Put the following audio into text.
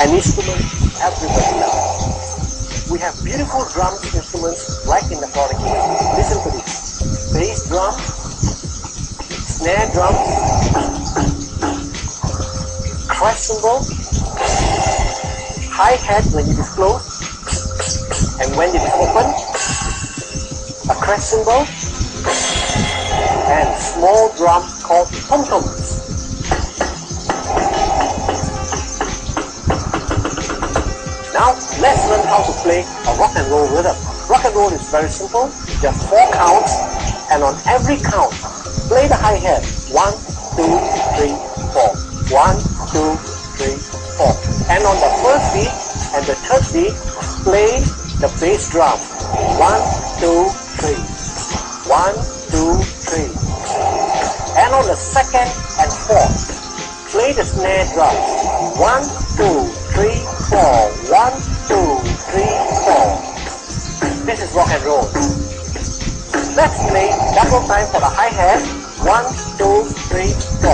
an instrument everybody loves. We have beautiful drum instruments right in the Florida Kingdom. Listen to this. Bass drum, snare drum, crash cymbal, hi-hat when it is closed, and when it is open, a crash cymbal, and small drum called tom-toms. Now, let's learn how to play a rock and roll rhythm. Rock and roll is very simple. There are 4 counts, and on every count, play the hi-hat. 1, 2, 3, 4. 1, 2, 3, 4. And on the first beat and the third beat, play the bass drum. 1, 2, 3. 1, 2, 3. And on the second and fourth, play the snare drum. 1, 2, 3, 4. 1, 2, 3, 4. This is rock and roll. Let's play double time for the hi-hat. 1, 2, 3, 4.